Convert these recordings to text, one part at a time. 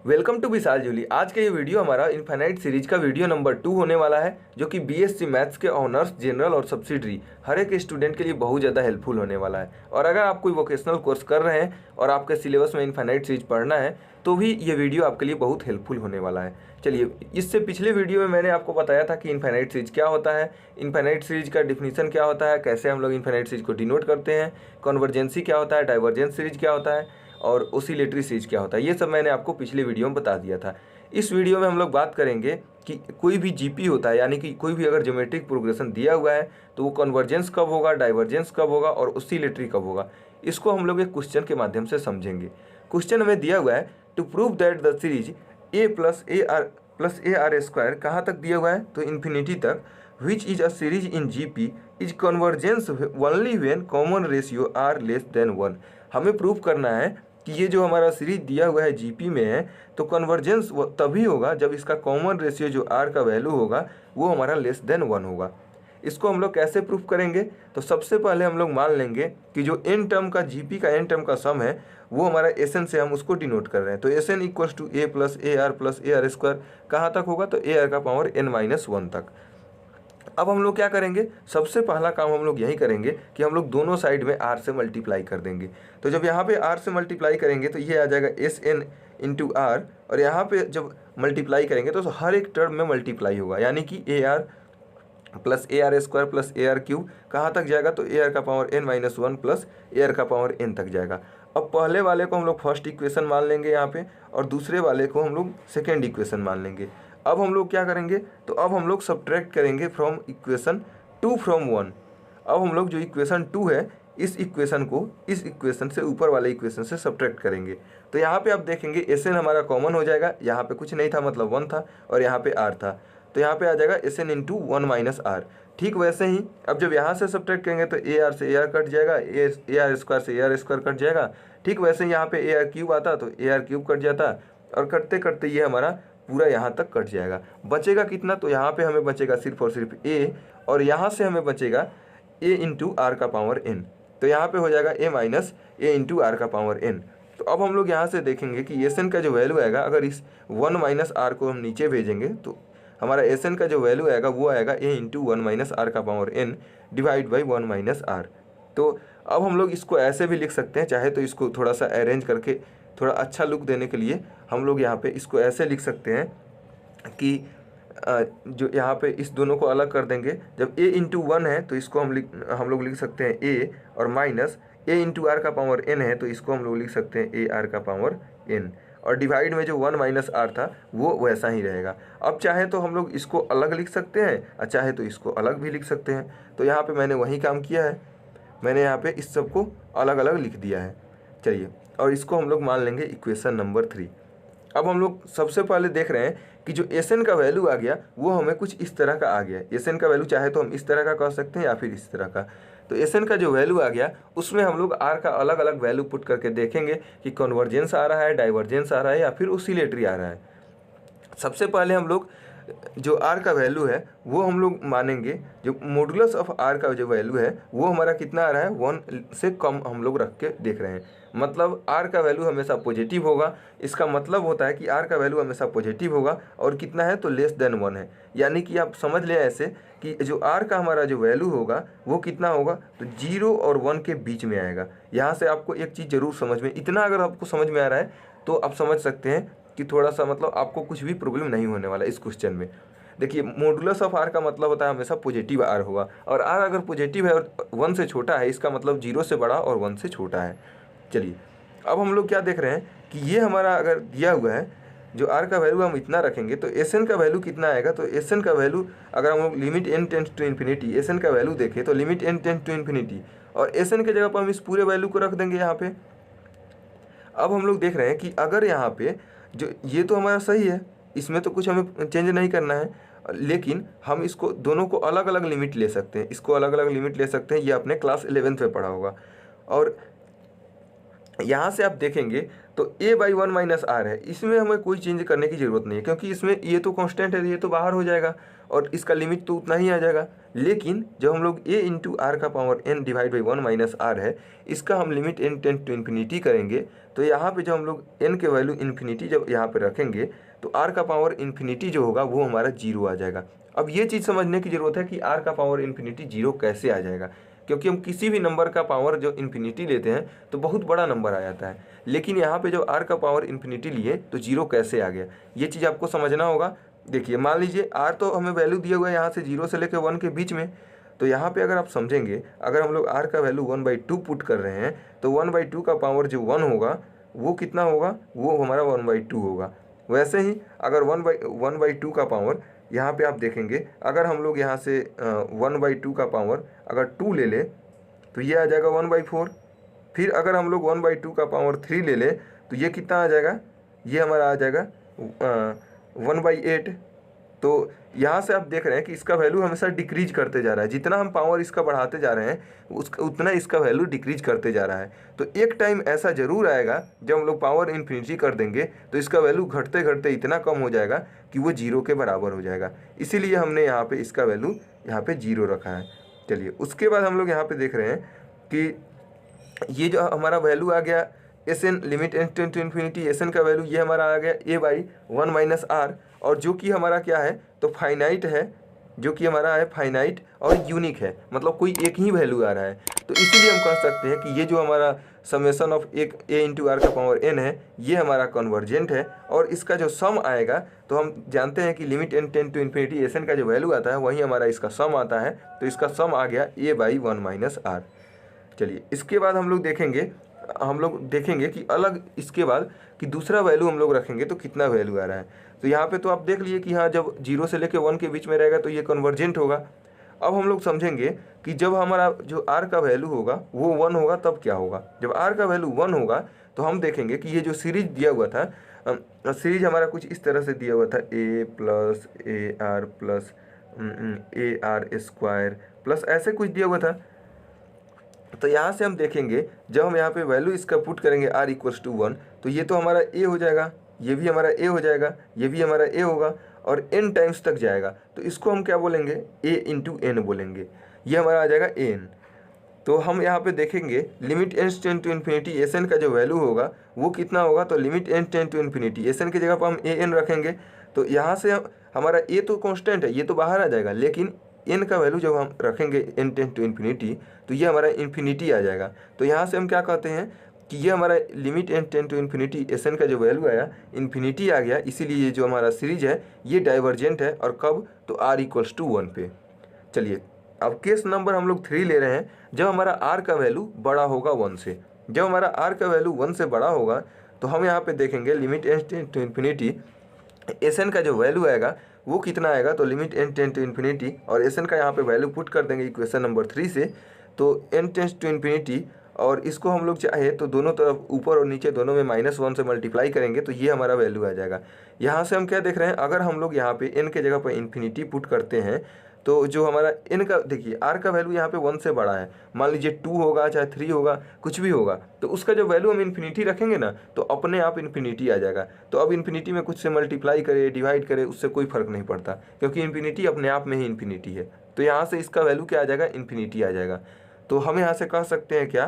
Welcome to विशाल जूली। आज का ये वीडियो हमारा इनफाइनाइट सीरीज का वीडियो नंबर 2 होने वाला है, जो कि बीएससी मैथ्स के ऑनर्स, जनरल और सब्सिडरी हर एक स्टूडेंट के लिए बहुत ज़्यादा हेल्पफुल होने वाला है। और अगर आप कोई वोकेशनल कोर्स कर रहे हैं और आपके सिलेबस में इनफाइनाइट सीरीज पढ़ना है तो भी ये वीडियो आपके लिए बहुत हेल्पफुल होने वाला है। चलिए, इससे पिछले वीडियो में मैंने आपको बताया था कि इनफाइनाइट सीरीज क्या होता है, इनफाइनाइट सीरीज का डिफिनीशन क्या होता है, कैसे हम लोग इनफाइनाइट सीरीज को डिनोट करते हैं, कन्वर्जेंसी क्या होता है, डाइवर्जेंस सीरीज क्या होता है और ओसिलेटरी सीरीज क्या होता है। ये सब मैंने आपको पिछले वीडियो में बता दिया था। इस वीडियो में हम लोग बात करेंगे कि कोई भी जीपी होता है, यानी कि कोई भी अगर ज्योमेट्रिक प्रोग्रेशन दिया हुआ है तो वो कन्वर्जेंस कब होगा, डाइवर्जेंस कब होगा और ओसिलेटरी कब होगा, इसको हम लोग एक क्वेश्चन के माध्यम से समझेंगे। क्वेश्चन हमें दिया हुआ है to prove that the series a plus a r square कहाँ तक दिया हुआ है, तो इन्फिनिटी तक, which is a series in GP is convergence only when common ratio r less than 1। हमें प्रूव करना है कि ये जो हमारा सीरीज दिया हुआ है जीपी में है तो कन्वर्जेंस तभी होगा जब इसका कॉमन रेशियो जो आर का वैल्यू होगा वो हमारा लेस देन 1 होगा। इसको हम लोग कैसे प्रूफ करेंगे, तो सबसे पहले हम लोग मान लेंगे कि जो एन टर्म का जीपी का एन टर्म का सम है वो हमारा एस एन से हम उसको डिनोट कर रहे हैं। तो s n equals to a plus a r square कहाँ तक होगा, तो ए आर का पावर एन माइनस 1 तक। अब हम लोग क्या करेंगे, सबसे पहला काम हम लोग यही करेंगे कि हम लोग दोनों साइड में आर से मल्टीप्लाई कर देंगे। तो जब यहाँ पे आर से मल्टीप्लाई करेंगे तो ये आ जाएगा एस एन इंटू आर, और यहाँ पे जब मल्टीप्लाई करेंगे तो हर एक टर्म में मल्टीप्लाई होगा, यानी कि a r plus a r square plus a r cube कहाँ तक जाएगा, तो ए आर का power n minus 1 plus a r का पावर एन तक जाएगा। अब पहले वाले को हम लोग फर्स्ट इक्वेशन मान लेंगे यहाँ पे, और दूसरे वाले को हम लोग सेकेंड इक्वेशन मान लेंगे। अब हम लोग क्या करेंगे, तो अब हम लोग सब्ट्रैक्ट करेंगे फ्रॉम इक्वेशन 2 फ्रॉम 1। अब हम लोग जो इक्वेशन 2 है इस इक्वेशन को इस इक्वेशन से ऊपर वाले इक्वेशन से सब्ट्रैक्ट करेंगे। तो यहाँ पे आप देखेंगे एस एन हमारा कॉमन हो जाएगा, यहाँ पे कुछ नहीं था मतलब 1 था और यहाँ पे आर था, तो यहाँ पे आ जाएगा s n into 1 minus r. ठीक वैसे ही अब जब यहाँ से सब्ट्रैक्ट करेंगे तो ए आर से ए आर कट जाएगा, ए आर स्क्वायर से ए आर स्क्वायर कट जाएगा। ठीक वैसे ही यहाँ पे ए आर क्यूब आता तो ए आर क्यूब कट जाता, और कटते कटते ये हमारा पूरा यहाँ तक कट जाएगा। बचेगा कितना, तो यहाँ पे हमें बचेगा सिर्फ और सिर्फ ए, और यहाँ से हमें बचेगा ए इंटू आर का पावर एन। तो यहाँ पे हो जाएगा ए माइनस ए इंटू आर का पावर एन। तो अब हम लोग यहाँ से देखेंगे कि एस एन का जो वैल्यू आएगा, अगर इस 1 माइनस आर को हम नीचे भेजेंगे तो हमारा एस एन का जो वैल्यू आएगा वो आएगा ए इंटू 1 माइनस आर का power n divide by 1 minus r. तो अब हम लोग इसको ऐसे भी लिख सकते हैं, चाहे तो इसको थोड़ा सा अरेंज करके थोड़ा अच्छा लुक देने के लिए हम लोग यहाँ पे इसको ऐसे लिख सकते हैं कि जो यहाँ पे इस दोनों को अलग कर देंगे। जब a इंटू 1 है तो इसको हम लोग लिख सकते हैं a, और माइनस a इंटू आर का पावर n है तो इसको हम लोग लिख सकते हैं a आर का पावर n, और डिवाइड में जो 1 माइनस आर था वो वैसा ही रहेगा। अब चाहे तो हम लोग इसको अलग लिख सकते हैं और चाहे तो इसको अलग भी लिख सकते हैं। तो यहाँ पे मैंने वही काम किया है, मैंने यहाँ पे इस सब को अलग अलग लिख दिया है। चलिए, और इसको हम लोग मान लेंगे इक्वेशन नंबर 3। अब हम लोग सबसे पहले देख रहे हैं कि जो एस एन का वैल्यू आ गया वो हमें कुछ इस तरह का आ गया। एस एन का वैल्यू चाहे तो हम इस तरह का कह सकते हैं या फिर इस तरह का। तो एस एन का जो वैल्यू आ गया उसमें हम लोग आर का अलग अलग वैल्यू पुट करके देखेंगे कि कन्वर्जेंस आ रहा है, डाइवर्जेंस आ रहा है या फिर ओसिलेटरी आ रहा है। सबसे पहले हम लोग जो आर का वैल्यू है वो हम लोग मानेंगे, जो मॉडुलस ऑफ आर का जो वैल्यू है वो हमारा कितना आ रहा है, 1 से कम हम लोग रख के देख रहे हैं। मतलब आर का वैल्यू हमेशा पॉजिटिव होगा, इसका मतलब होता है कि आर का वैल्यू हमेशा पॉजिटिव होगा, और कितना है तो लेस देन 1 है। यानी कि आप समझ लें ऐसे कि जो आर का हमारा जो वैल्यू होगा वो कितना होगा, तो 0 और 1 के बीच में आएगा। यहाँ से आपको एक चीज़ ज़रूर समझ में, इतना अगर आपको समझ में आ रहा है तो आप समझ सकते हैं कि थोड़ा सा मतलब आपको कुछ भी प्रॉब्लम नहीं होने वाला इस क्वेश्चन में। देखिए, मॉडुलस ऑफ आर का मतलब होता है हमेशा पॉजिटिव आर होगा, और आर अगर पॉजिटिव है और 1 से छोटा है इसका मतलब 0 से बड़ा और 1 से छोटा है। चलिए, अब हम लोग क्या देख रहे हैं कि ये हमारा अगर दिया हुआ है जो आर का वैल्यू हम इतना रखेंगे तो एस एन का वैल्यू कितना आएगा, तो एस एन का वैल्यू अगर हम लोग limit n tends to infinity s n का वैल्यू देखें तो limit n tends to infinity, और एस एन के जगह पर हम इस पूरे वैल्यू को रख देंगे यहाँ पे। अब हम लोग देख रहे हैं कि अगर यहाँ पे जो ये तो हमारा सही है, इसमें तो कुछ हमें चेंज नहीं करना है, लेकिन हम इसको दोनों को अलग अलग लिमिट ले सकते हैं, इसको अलग अलग लिमिट ले सकते हैं। ये आपने क्लास 11th में पढ़ा होगा। और यहाँ से आप देखेंगे तो a by one minus r है, इसमें हमें कोई चेंज करने की ज़रूरत नहीं है क्योंकि इसमें ये तो कांस्टेंट है, ये तो बाहर हो जाएगा और इसका लिमिट तो उतना ही आ जाएगा। लेकिन जब हम लोग a इंटू आर का power n divide by one minus r है, इसका हम limit n tend to infinity करेंगे, तो यहाँ पे जब हम लोग n के वैल्यू इन्फिनिटी जब यहाँ पे रखेंगे तो r का पावर इन्फिनिटी जो होगा वो हमारा जीरो आ जाएगा। अब ये चीज़ समझने की ज़रूरत है कि r का पावर इन्फिनिटी जीरो कैसे आ जाएगा, क्योंकि हम किसी भी नंबर का पावर जो इन्फिनिटी लेते हैं तो बहुत बड़ा नंबर आ जाता है, लेकिन यहाँ पे जब r का पावर इन्फिनिटी लिए तो जीरो कैसे आ गया, ये चीज़ आपको समझना होगा। देखिए मान लीजिए r तो हमें वैल्यू दिया हुआ है यहाँ से 0 से लेकर 1 के बीच में, तो यहाँ पे अगर आप समझेंगे, अगर हम लोग r का वैल्यू 1/2 पुट कर रहे हैं तो 1/2 का पावर जो 1 होगा वो कितना होगा, वो हमारा 1/2 होगा। वैसे ही अगर 1/2 का पावर यहाँ पे आप देखेंगे, अगर हम लोग यहाँ से 1/2 का पावर अगर 2 ले ले तो ये आ जाएगा 1/4। फिर अगर हम लोग 1/2 का पावर 3 ले ले तो ये कितना आ जाएगा, ये हमारा आ जाएगा 1/8। तो यहाँ से आप देख रहे हैं कि इसका वैल्यू हमेशा डिक्रीज करते जा रहा है, जितना हम पावर इसका बढ़ाते जा रहे हैं उसका उतना इसका वैल्यू डिक्रीज करते जा रहा है। तो एक टाइम ऐसा ज़रूर आएगा जब हम लोग पावर इन्फिनिटी कर देंगे तो इसका वैल्यू घटते घटते इतना कम हो जाएगा कि वो जीरो के बराबर हो जाएगा, इसीलिए हमने यहाँ पे इसका वैल्यू यहाँ पे जीरो रखा है। चलिए उसके बाद हम लोग यहाँ पे देख रहे हैं कि ये जो हमारा वैल्यू आ गया s n limit n tend to infinity, s n का वैल्यू ये हमारा आ गया a by one minus r, और जो कि हमारा क्या है तो फाइनाइट है, जो कि हमारा है फाइनाइट और यूनिक है, मतलब कोई एक ही वैल्यू आ रहा है। तो इसीलिए हम कह सकते हैं कि ये जो हमारा समेसन ऑफ एक a इंटू आर का पावर n है ये हमारा कन्वर्जेंट है, और इसका जो सम आएगा तो हम जानते हैं कि limit n tend to infinity s n का जो वैल्यू आता है वही हमारा इसका सम आता है, तो इसका सम आ गया a by one minus r. चलिए इसके बाद हम लोग देखेंगे कि अलग इसके बाद कि दूसरा वैल्यू हम लोग रखेंगे तो कितना वैल्यू आ रहा है। तो यहाँ पे तो आप देख लिए कि हाँ जब 0 से लेकर 1 के बीच में रहेगा तो ये कन्वर्जेंट होगा। अब हम लोग समझेंगे कि जब हमारा जो r का वैल्यू होगा वो 1 होगा तब क्या होगा। जब r का वैल्यू 1 होगा तो हम देखेंगे कि ये जो सीरीज दिया हुआ था, सीरीज हमारा कुछ इस तरह से दिया हुआ था a plus a r plus a r square plus ऐसे कुछ दिया हुआ था। तो यहाँ से हम देखेंगे जब हम यहाँ पे वैल्यू इसका पुट करेंगे r इक्वल्स टू 1 तो ये तो हमारा a हो जाएगा, ये भी हमारा a हो जाएगा, ये भी हमारा a होगा और n टाइम्स तक जाएगा, तो इसको हम क्या बोलेंगे a इंटू एन बोलेंगे, ये हमारा आ जाएगा an। तो हम यहाँ पे देखेंगे limit n tend to infinity s n का जो वैल्यू होगा वो कितना होगा, तो limit n tend to infinity s n की जगह पर हम a n रखेंगे। तो यहाँ से हमारा a तो कांस्टेंट है, ये तो बाहर आ जाएगा, लेकिन n का वैल्यू जब हम रखेंगे n टेंड टू इन्फिनिटी तो ये हमारा इन्फिनिटी आ जाएगा। तो यहाँ से हम क्या कहते हैं कि ये हमारा limit n tend to infinity s n का जो वैल्यू आया इन्फिनिटी आ गया, इसीलिए ये जो हमारा सीरीज है ये डाइवर्जेंट है, और कब, तो r इक्वल्स टू 1 पे। चलिए अब केस नंबर हम लोग 3 ले रहे हैं, जब हमारा r का वैल्यू बड़ा होगा 1 से। जब हमारा r का वैल्यू 1 से बड़ा होगा तो हम यहाँ पे देखेंगे limit n tend to infinity s n का जो वैल्यू आएगा वो कितना आएगा, तो limit n tend to infinity और एस एन का यहाँ पे वैल्यू पुट कर देंगे इक्वेशन नंबर 3 से, तो n टेंड्स टू इन्फिनिटी, और इसको हम लोग चाहे तो दोनों तरफ ऊपर और नीचे दोनों में -1 से मल्टीप्लाई करेंगे तो ये हमारा वैल्यू आ जाएगा। यहाँ से हम क्या देख रहे हैं, अगर हम लोग यहाँ पे n के जगह पर इन्फिनिटी पुट करते हैं तो जो हमारा n का, देखिए r का वैल्यू यहाँ पे 1 से बड़ा है, मान लीजिए 2 होगा चाहे 3 होगा कुछ भी होगा, तो उसका जो वैल्यू हम इन्फिनिटी रखेंगे ना तो अपने आप इन्फिनिटी आ जाएगा। तो अब इन्फिनिटी में कुछ से मल्टीप्लाई करे डिवाइड करे उससे कोई फर्क नहीं पड़ता, क्योंकि इन्फिनिटी अपने आप में ही इन्फिनिटी है। तो यहाँ से इसका वैल्यू क्या आ जाएगा, इन्फिनिटी आ जाएगा। तो हम यहाँ से कह सकते हैं क्या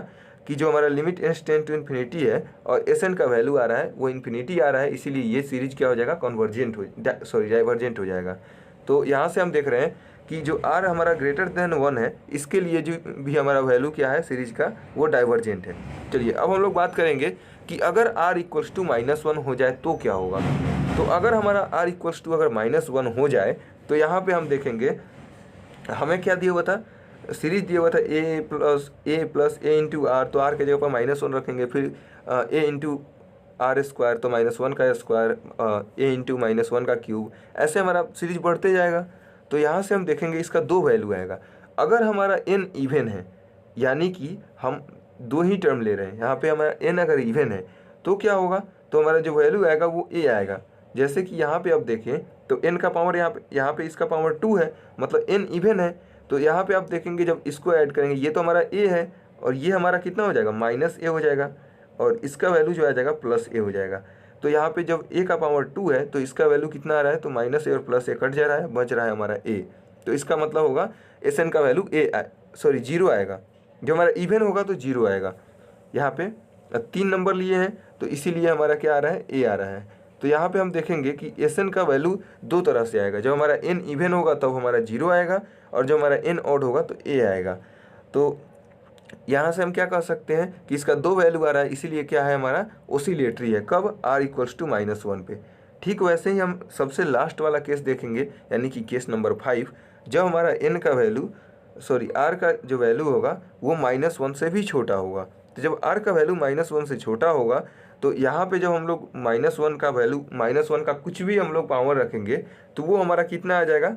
कि जो हमारा limit n tend to infinity है और एस एन का वैल्यू आ रहा है वो इन्फिनिटी आ रहा है, इसीलिए ये सीरीज क्या हो जाएगा, कन्वर्जेंट डाइवर्जेंट हो जाएगा। तो यहाँ से हम देख रहे हैं कि जो r हमारा ग्रेटर देन 1 है इसके लिए जो भी हमारा वैल्यू क्या है सीरीज का, वो डाइवर्जेंट है। चलिए अब हम लोग बात करेंगे कि अगर r इक्वल्स टू -1 हो जाए तो क्या होगा। तो अगर हमारा r इक्वल्स टू अगर -1 हो जाए तो यहाँ पे हम देखेंगे हमें क्या दिया हुआ था, सीरीज दिया हुआ था a plus a into r, तो r के जगह पर -1 रखेंगे, फिर a इंटू आर स्क्वायर तो -1 का स्क्वायर, a इंटू -1 का क्यूब, ऐसे हमारा सीरीज बढ़ते जाएगा। तो यहाँ से हम देखेंगे इसका 2 वैल्यू आएगा। अगर हमारा n इवन है, यानी कि हम 2 ही टर्म ले रहे हैं, यहाँ पे हमारा n अगर इवन है तो क्या होगा, तो हमारा जो वैल्यू आएगा वो a आएगा। जैसे कि यहाँ पे आप देखें तो n का पावर यहाँ पे इसका पावर 2 है, मतलब n इवन है। तो यहाँ पे आप देखेंगे जब इसको ऐड करेंगे ये तो हमारा a है और ये हमारा कितना हो जाएगा, -a हो जाएगा। और इसका वैल्यू जो आ जाएगा प्लस ए हो जाएगा। तो यहाँ पे जब ए का पावर 2 है तो इसका वैल्यू कितना आ रहा है, तो माइनस ए और प्लस ए कट जा रहा है, बच रहा है हमारा ए। तो इसका मतलब होगा एस एन का वैल्यू जीरो आएगा। जो हमारा इवन होगा तो जीरो आएगा। यहाँ पे 3 नंबर लिए हैं तो इसीलिए हमारा क्या आ रहा है, ए आ रहा है। तो यहाँ पे हम देखेंगे कि एस एन का वैल्यू दो तरह से आएगा। जब हमारा एन इवन होगा तब हमारा जीरो आएगा, और जब हमारा एन ऑड होगा तो ए आएगा। तो यहाँ से हम क्या कह सकते हैं कि इसका दो वैल्यू आ रहा है, इसीलिए क्या है, हमारा ओसिलेटरी है। कब, r इक्वल्स टू -1 पे। ठीक वैसे ही हम सबसे लास्ट वाला केस देखेंगे, यानी कि केस नंबर 5, जब हमारा n का वैल्यू r का जो वैल्यू होगा वो -1 से भी छोटा होगा। तो जब r का वैल्यू -1 से छोटा होगा तो यहाँ पे जब हम लोग -1 का वैल्यू, -1 का कुछ भी हम लोग पावर रखेंगे तो वो हमारा कितना आ जाएगा।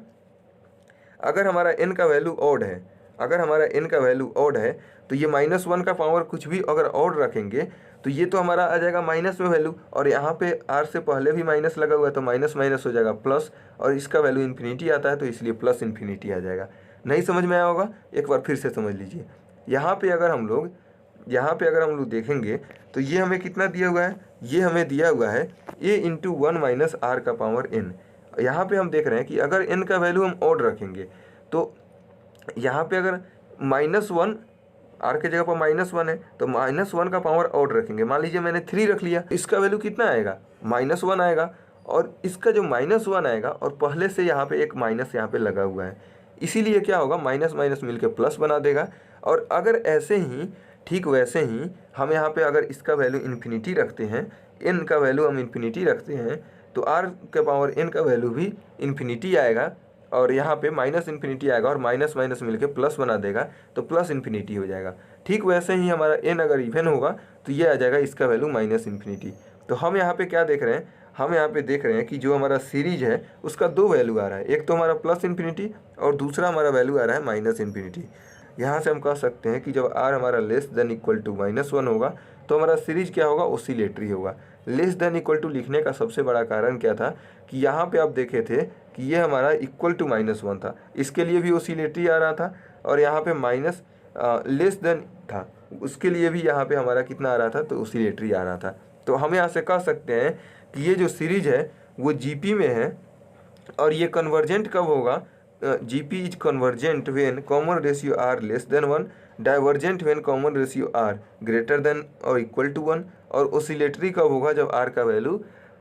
अगर हमारा n का वैल्यू ऑड है, अगर हमारा n का वैल्यू ऑड है तो ये -1 का पावर कुछ भी अगर ऑड रखेंगे तो ये तो हमारा आ जाएगा माइनस में वैल्यू, और यहाँ पे r से पहले भी माइनस लगा हुआ है तो माइनस माइनस हो जाएगा प्लस, और इसका वैल्यू इन्फिनिटी आता है तो इसलिए प्लस इन्फिनिटी आ जाएगा। नहीं समझ में आया होगा, एक बार फिर से समझ लीजिए। यहाँ पे अगर हम लोग देखेंगे तो ये हमें कितना दिया हुआ है, ये हमें दिया हुआ है a इंटू 1 - r का पावर n। यहाँ पे हम देख रहे हैं कि अगर n का वैल्यू हम ऑड रखेंगे तो यहाँ पे अगर -1, r के जगह पर -1 है तो -1 का पावर ऑड रखेंगे। मान लीजिए मैंने 3 रख लिया, इसका वैल्यू कितना आएगा, -1 आएगा, और इसका जो -1 आएगा और पहले से यहाँ पे एक माइनस यहाँ पे लगा हुआ है, इसीलिए क्या होगा, माइनस माइनस मिलकर प्लस बना देगा। और अगर ऐसे ही, ठीक वैसे ही हम यहाँ पे अगर इसका वैल्यू इन्फिनिटी रखते हैं, n का वैल्यू हम इन्फिनिटी रखते हैं तो r के पावर n का वैल्यू भी इन्फिनिटी आएगा, और यहाँ पे माइनस इन्फिनिटी आएगा और माइनस माइनस मिलके प्लस बना देगा तो प्लस इन्फिनिटी हो जाएगा। ठीक वैसे ही हमारा n अगर इवन होगा तो ये आ जाएगा इसका वैल्यू -इन्फिनिटी। तो हम यहाँ पे क्या देख रहे हैं, हम यहाँ पे देख रहे हैं कि जो हमारा सीरीज है उसका दो वैल्यू आ रहा है, एक तो हमारा प्लस इन्फिनिटी और दूसरा हमारा वैल्यू आ रहा है -इन्फिनिटी। यहाँ से हम कह सकते हैं कि जब r हमारा लेस देन इक्वल टू -1 होगा तो हमारा सीरीज क्या होगा, ओसिलेटरी होगा। लेस देन इक्वल टू लिखने का सबसे बड़ा कारण क्या था कि यहाँ पे आप देखे थे कि ये हमारा इक्वल टू -1 था, इसके लिए भी ओसिलेटरी आ रहा था, और यहाँ पे माइनस लेस देन था, उसके लिए भी यहाँ पे हमारा कितना आ रहा था, तो ओसिलेटरी आ रहा था। तो हम यहाँ से कह सकते हैं कि ये जो सीरीज है वो जीपी में है, और ये कन्वर्जेंट कब होगा, GP is convergent when common ratio r less than 1, divergent when common ratio r greater than और इक्वल टू 1, और ओसिलेटरी कब होगा, जब r का वैल्यू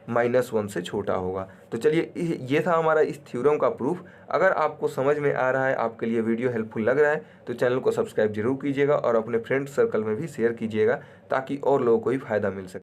-1 से छोटा होगा। तो चलिए, ये था हमारा इस थ्योरम का प्रूफ। अगर आपको समझ में आ रहा है, आपके लिए वीडियो हेल्पफुल लग रहा है तो चैनल को सब्सक्राइब जरूर कीजिएगा और अपने फ्रेंड सर्कल में भी शेयर कीजिएगा ताकि और लोगों को भी फ़ायदा मिल सके।